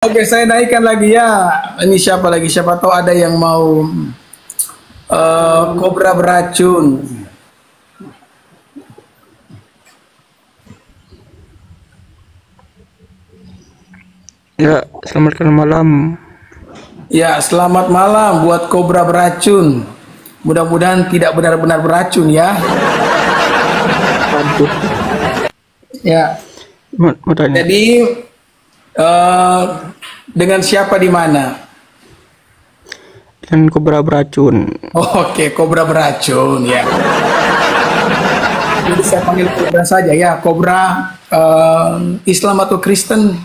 Oke, saya naikkan lagi ya. Ini siapa lagi? Siapa tahu ada yang mau kobra beracun. Ya, selamat malam. Ya, selamat malam buat kobra beracun. Mudah-mudahan tidak benar-benar beracun ya. Waduh, Ya. mau tanya. Jadi dengan siapa di mana? Dan kobra beracun. Oke, kobra beracun ya. Jadi saya panggil kobra saja ya. Kobra Islam atau Kristen?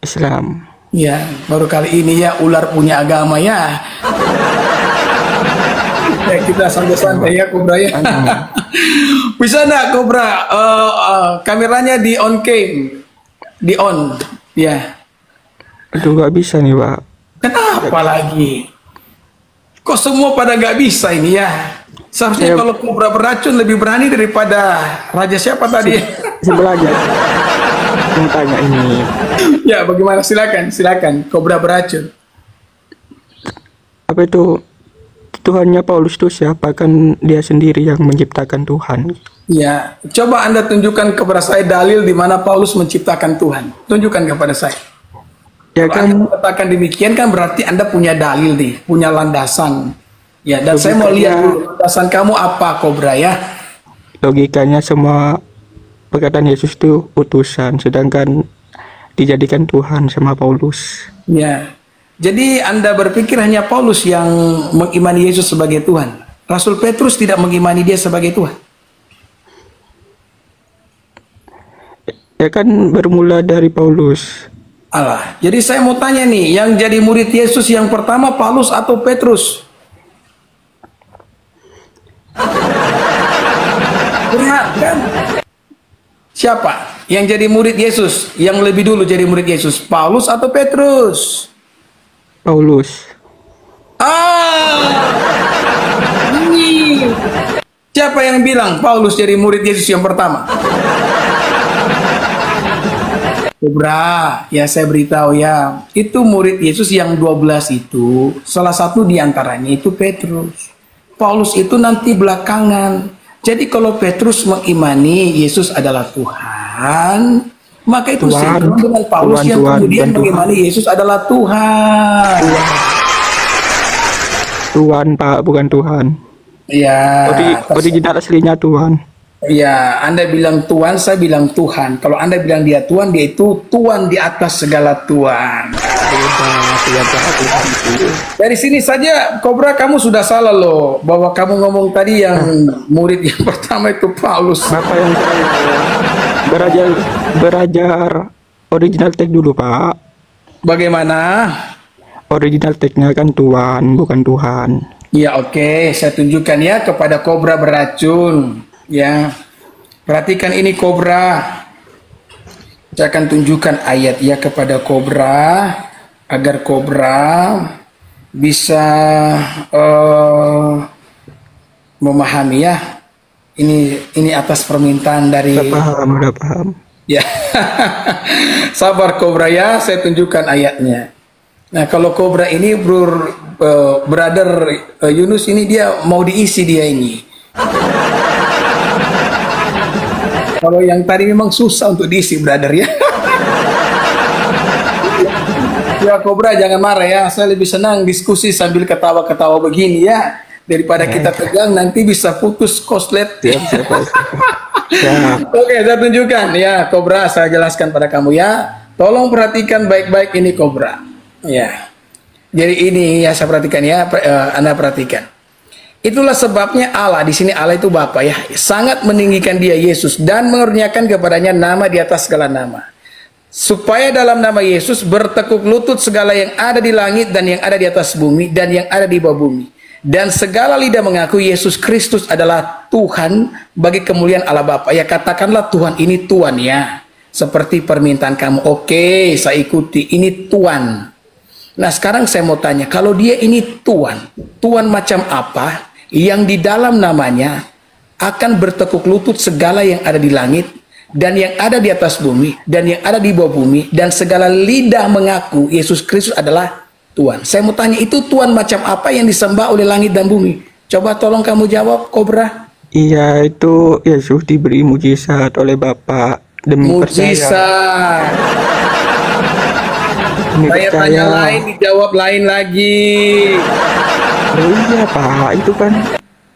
Islam. Ya, baru kali ini ya ular punya agama ya. Ya kita santai-santai ya kobra ya. Bisa enggak kobra kameranya di on cam, di on ya. Aduh, gak bisa nih, Pak. Kenapa lagi? Kok semua pada nggak bisa ini ya? Seharusnya kalau kobra beracun lebih berani daripada raja siapa tadi? Saya belajar. Mau tanya ini. Ya, bagaimana? Silakan. Kobra beracun. Apa itu Tuhannya Paulus itu siapa? Kan dia sendiri yang menciptakan Tuhan. Ya, coba Anda tunjukkan kepada saya dalil di mana Paulus menciptakan Tuhan. Tunjukkan kepada saya. Ya Kalau kan, Anda mengatakan demikian kan berarti Anda punya dalil nih, punya landasan. Ya, dan saya mau lihat dulu landasan kamu apa, Kobra ya. logikanya semua perkataan Yesus itu utusan, sedangkan dijadikan Tuhan sama Paulus. Ya. Jadi Anda berpikir hanya Paulus yang mengimani Yesus sebagai Tuhan. Rasul Petrus tidak mengimani dia sebagai Tuhan. Ya kan bermula dari Paulus. Allah. Jadi saya mau tanya nih, yang jadi murid Yesus yang pertama Paulus atau Petrus? Berat kan? Siapa yang jadi murid Yesus? Yang lebih dulu jadi murid Yesus, Paulus atau Petrus? Paulus. Ini. Siapa yang bilang Paulus jadi murid Yesus yang pertama? Kobra, ya saya beritahu ya, itu murid Yesus yang 12 itu, salah satu diantaranya itu Petrus. Paulus itu nanti belakangan. Jadi kalau Petrus mengimani Yesus adalah Tuhan, maka itu sinkron dengan Paulus yang kemudian mengimani Yesus adalah Tuhan. Tuhan, Pak, bukan Tuhan. Ya, Original aslinya Tuhan. ya, Anda bilang Tuhan, saya bilang Tuhan. Kalau Anda bilang dia Tuhan, dia itu Tuhan di atas segala Tuhan. Dari sini saja, Kobra, kamu sudah salah loh. Bahwa kamu ngomong tadi yang murid yang pertama itu Paulus. Bapak yang belajar original tag dulu, Pak. Bagaimana? Original tagnya kan Tuhan, bukan Tuhan. Ya oke, saya tunjukkan ya kepada Kobra beracun. Ya, perhatikan ini Kobra. Saya akan tunjukkan ayat ya kepada Kobra agar Kobra bisa memahami ya. Ini atas permintaan dari. Udah paham. Ya, sabar Kobra ya. Saya tunjukkan ayatnya. Nah, kalau Kobra ini brother Yunus ini dia mau diisi dia ini. Kalau yang tadi memang susah untuk diisi, brother ya. Ya, Kobra jangan marah ya. Saya lebih senang diskusi sambil ketawa-ketawa begini ya. Daripada kita tegang nanti bisa putus koslet. Oke, saya tunjukkan ya, Kobra. Saya jelaskan pada kamu ya. Tolong perhatikan baik-baik ini, Kobra. Ya. Jadi ini ya saya perhatikan ya. Anda perhatikan. Itulah sebabnya Allah, di sini Allah itu Bapa ya, sangat meninggikan dia Yesus dan mengerniakan kepadanya nama di atas segala nama. Supaya dalam nama Yesus bertekuk lutut segala yang ada di langit dan yang ada di atas bumi dan yang ada di bawah bumi. Dan segala lidah mengaku Yesus Kristus adalah Tuhan bagi kemuliaan Allah Bapa. Ya katakanlah Tuhan ini Tuhan ya. Seperti permintaan kamu. Oke, saya ikuti. Ini Tuhan. Nah sekarang saya mau tanya, kalau dia ini Tuhan, Tuhan macam apa yang di dalam namanya akan bertekuk lutut segala yang ada di langit dan yang ada di atas bumi, dan yang ada di bawah bumi, dan segala lidah mengaku Yesus Kristus adalah Tuhan. Saya mau tanya, itu Tuhan macam apa yang disembah oleh langit dan bumi? Coba tolong kamu jawab, Kobra. Iya, itu Yesus diberi mujizat oleh Bapa demi percaya. Mujizat. Saya tanya lain, dijawab lain lagi. Oh iya Pak, itu kan.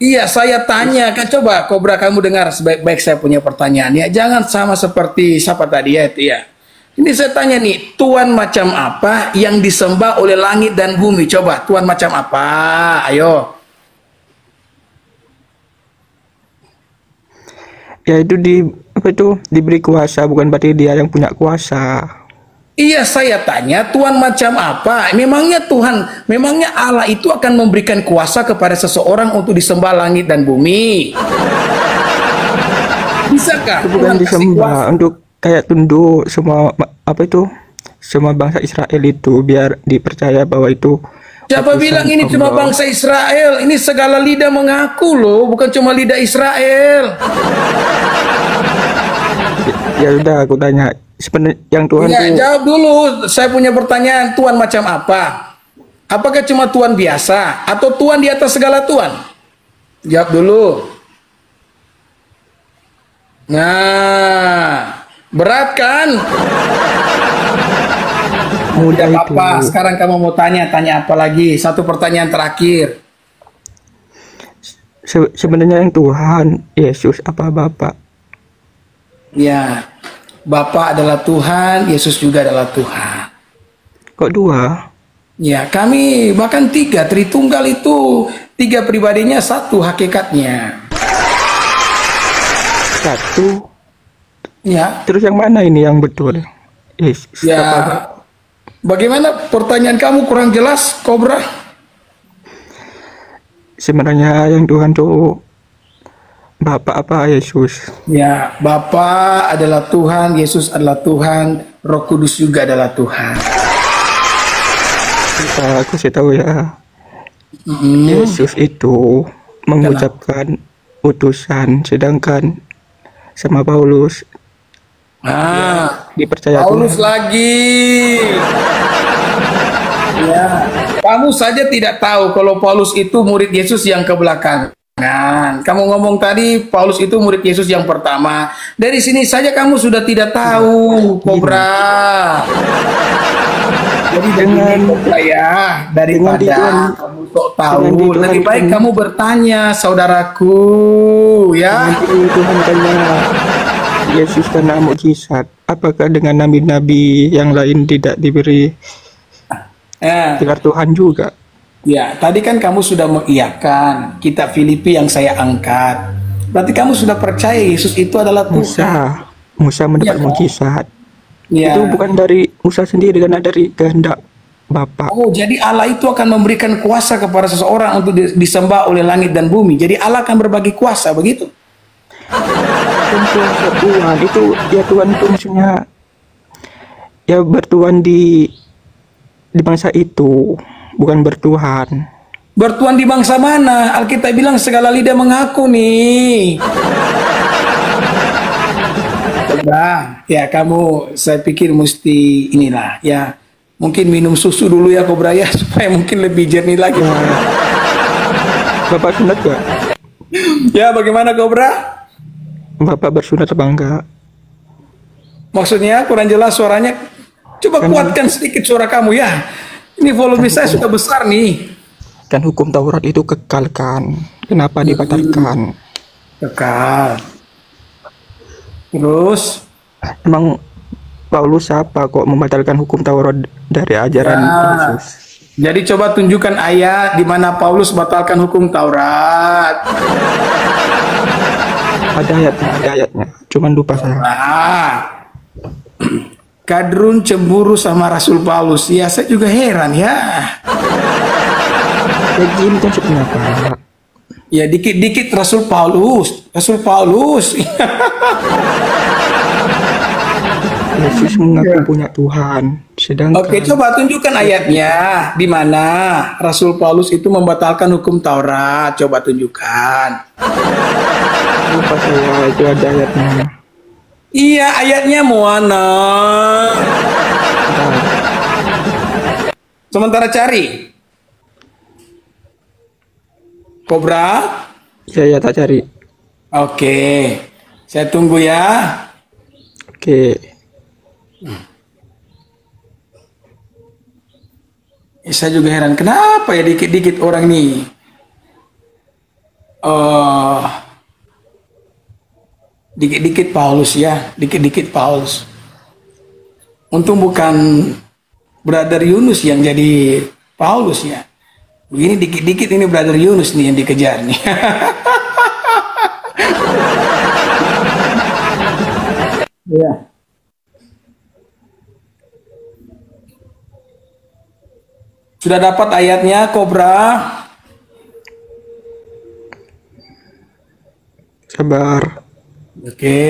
Iya, saya tanya kan, coba Kobra kamu dengar sebaik-baik saya punya pertanyaan ya. Jangan sama seperti siapa tadi ya itu ya. Ini saya tanya nih, Tuhan macam apa yang disembah oleh langit dan bumi? Coba, Tuhan macam apa? Ayo. Ya itu diberi kuasa, bukan berarti dia yang punya kuasa. Iya, saya tanya Tuhan macam apa? Memangnya Allah itu akan memberikan kuasa kepada seseorang untuk disembah langit dan bumi? Bisakah? Itu bukan disembah, untuk kayak tunduk semua semua bangsa Israel itu, biar dipercaya bahwa itu. Siapa bilang ini cuma bangsa Israel? Ini segala lidah mengaku loh, bukan cuma lidah Israel. Ya udah, aku tanya. Sebenarnya yang Tuhan ya, tuh... jawab dulu. Saya punya pertanyaan, Tuhan macam apa? Apakah cuma Tuhan biasa atau Tuhan di atas segala Tuhan? Jawab dulu. Nah, berat kan? Mudah itu. Apa? Sekarang kamu mau tanya apa lagi? Satu pertanyaan terakhir. Sebenarnya yang Tuhan Yesus apa Bapa? Ya, Bapa adalah Tuhan, Yesus juga adalah Tuhan. Kok dua? Ya, kami bahkan tiga, Tritunggal itu tiga pribadinya, satu hakikatnya. Satu. Ya. Terus yang mana ini yang betul? Yesus. Ya. Bagaimana pertanyaan kamu kurang jelas, Kobra? Sebenarnya yang Tuhan tuh Bapa apa Yesus? Ya, Bapa adalah Tuhan, Yesus adalah Tuhan, Roh Kudus juga adalah Tuhan. Aku sih tahu ya. Yesus itu mengucapkan utusan, sedangkan sama Paulus dipercaya Paulus Tuhan. lagi. Ya, kamu saja tidak tahu kalau Paulus itu murid Yesus yang kebelakangan. Kamu ngomong tadi Paulus itu murid Yesus yang pertama. Dari sini saja kamu sudah tidak tahu, Kobra. Jadi dengan Kobra ya, daripada kamu sok tahu, lebih baik kamu bertanya, saudaraku, ya. Tuhan tanya Yesus karena mukjizat. Apakah dengan nabi-nabi yang lain tidak diberi gelar Tuhan juga? Ya, tadi kan kamu sudah mengiyakan kitab Filipi yang saya angkat. Berarti kamu sudah percaya Yesus itu adalah Tuhan. Musa mendapat mukjizat. Ya. Itu bukan dari Musa sendiri, karena dari kehendak Bapa. Oh, jadi Allah itu akan memberikan kuasa kepada seseorang untuk disembah oleh langit dan bumi. Jadi Allah akan berbagi kuasa, begitu? Kuasa Tuhan itu, ya Tuhan itu maksudnya ya bertuhan di bangsa itu, bukan bertuhan. Bertuhan di bangsa mana? Alkitab bilang segala lidah mengaku nih. Kobra, ya kamu, saya pikir mesti inilah ya, mungkin minum susu dulu ya Kobra ya, supaya mungkin lebih jernih lagi. Bapak sunat gak? Ya, bagaimana Kobra? Bapak bersunat apa enggak? Maksudnya kurang jelas suaranya. Coba kuatkan sedikit suara kamu ya. Ini volume saya sudah besar nih. Kan hukum Taurat itu kekal kan? Kenapa dibatalkan? Kekal. Terus? Emang Paulus apa kok membatalkan hukum Taurat dari ajaran Yesus? Jadi coba tunjukkan ayat di mana Paulus batalkan hukum Taurat. Ada ayatnya. Cuman lupa saya. Kadrun cemburu sama Rasul Paulus. Ya, saya juga heran ya. Ya gini kan sebenarnya Pak. Ya dikit-dikit Rasul Paulus. Yesus mengaku punya Tuhan. Sedangkan Oke, coba tunjukkan ayatnya di mana Rasul Paulus itu membatalkan hukum Taurat. Coba tunjukkan. lupa saya, itu ada ayatnya. Iya, ayatnya Moana. Sementara cari. Kobra. Ya, tak cari. Oke. Saya tunggu ya. Oke. Saya juga heran, kenapa ya dikit-dikit orang nih dikit-dikit Paulus ya, dikit-dikit Paulus. Untung bukan Brother Yunus yang jadi Paulus ya. Begini dikit-dikit ini Brother Yunus nih yang dikejar nih. Ya. Sudah dapat ayatnya, Kobra? Sabar. Oke,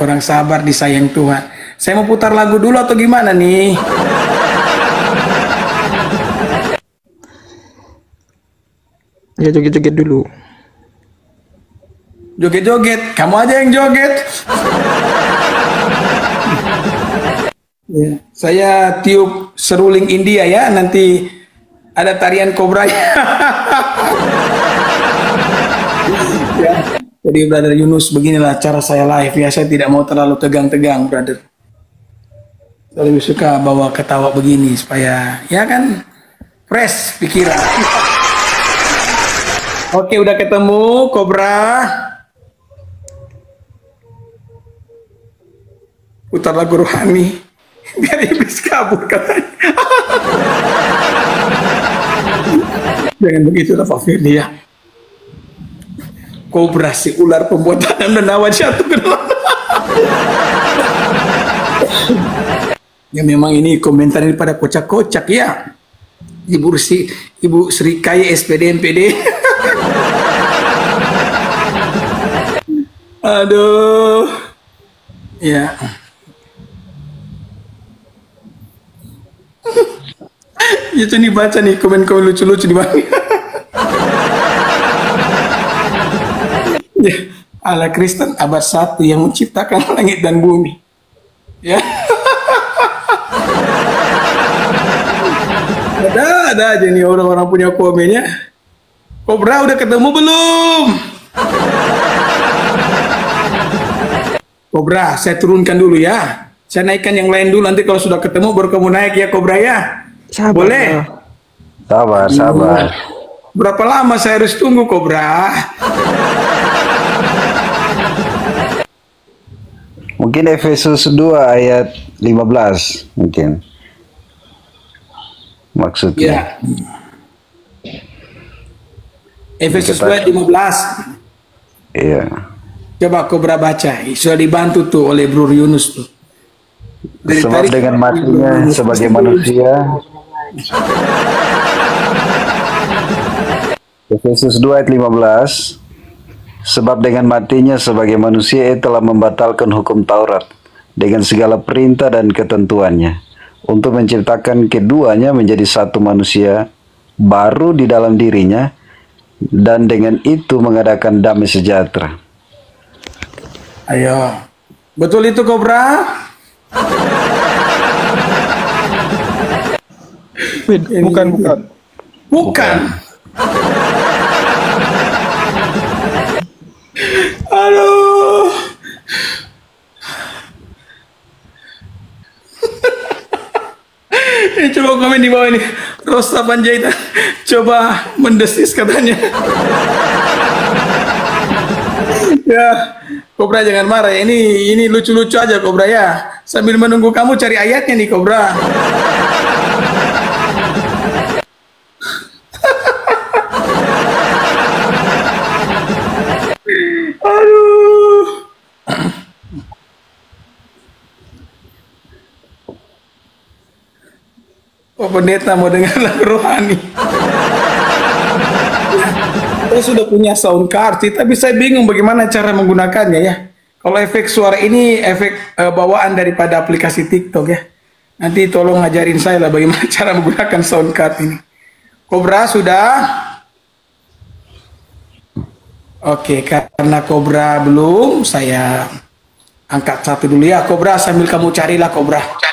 orang sabar disayang Tuhan. Saya mau putar lagu dulu atau gimana nih? Ya, joget-joget dulu. Joget-joget, kamu aja yang joget. Ya, saya tiup seruling India ya, nanti ada tarian kobra ya. Ya. Jadi Brother Yunus, beginilah cara saya live ya, saya tidak mau terlalu tegang-tegang, brother. Saya lebih suka bawa ketawa begini supaya ya kan fresh pikiran. Oke, udah ketemu kobra. Putar lagu rohani biar iblis kabur katanya. Jangan begitu lah Pak Firly ya. Kobra si ular pembuat tanam dan awan jatuh ke dalam. Ya memang ini komentar ini pada kocak-kocak ya. Ibu Sri Kaya SPD MPD. Aduh. Ya. Itu nih baca nih komen-komen lucu-lucu di mana. Ya, ala Kristen abad 1 yang menciptakan langit dan bumi. Ya. Ada aja nih orang-orang punya komennya. Kobra udah ketemu belum? Kobra, saya turunkan dulu ya. Saya naikkan yang lain dulu, nanti kalau sudah ketemu baru kamu naik ya Kobra ya. Sabar. Boleh? Sabar. Berapa lama saya harus tunggu Kobra? Mungkin Efesus 2 ayat 15 mungkin. Maksudnya. Ya. Efesus 2 ayat 15. Iya. Coba Kobra baca. Sudah dibantu tuh oleh Bro Yunus tuh. Sebab dengan matinya sebagai manusia. Efesus 2 ayat 15. Sebab dengan matinya sebagai manusia ia telah membatalkan hukum Taurat dengan segala perintah dan ketentuannya untuk menciptakan keduanya menjadi satu manusia baru di dalam dirinya dan dengan itu mengadakan damai sejahtera. Ayo. Betul itu Kobra? Bukan. Bukan. Aduh. Coba komen di bawah ini. Rosta Panjaitan coba mendesis katanya. Ya, Kobra jangan marah ya. Ini lucu-lucu aja Kobra ya. Sambil menunggu kamu cari ayatnya nih Kobra. Aduh. Oh, pendeta mau dengar lagu rohani. Saya sudah punya sound card, tapi saya bingung bagaimana cara menggunakannya ya. Kalau efek suara ini efek bawaan daripada aplikasi TikTok ya. Nanti tolong ngajarin saya lah bagaimana cara menggunakan sound card ini. Kobra sudah? Oke, karena Kobra belum, saya angkat satu dulu ya, Kobra, sambil kamu carilah Kobra.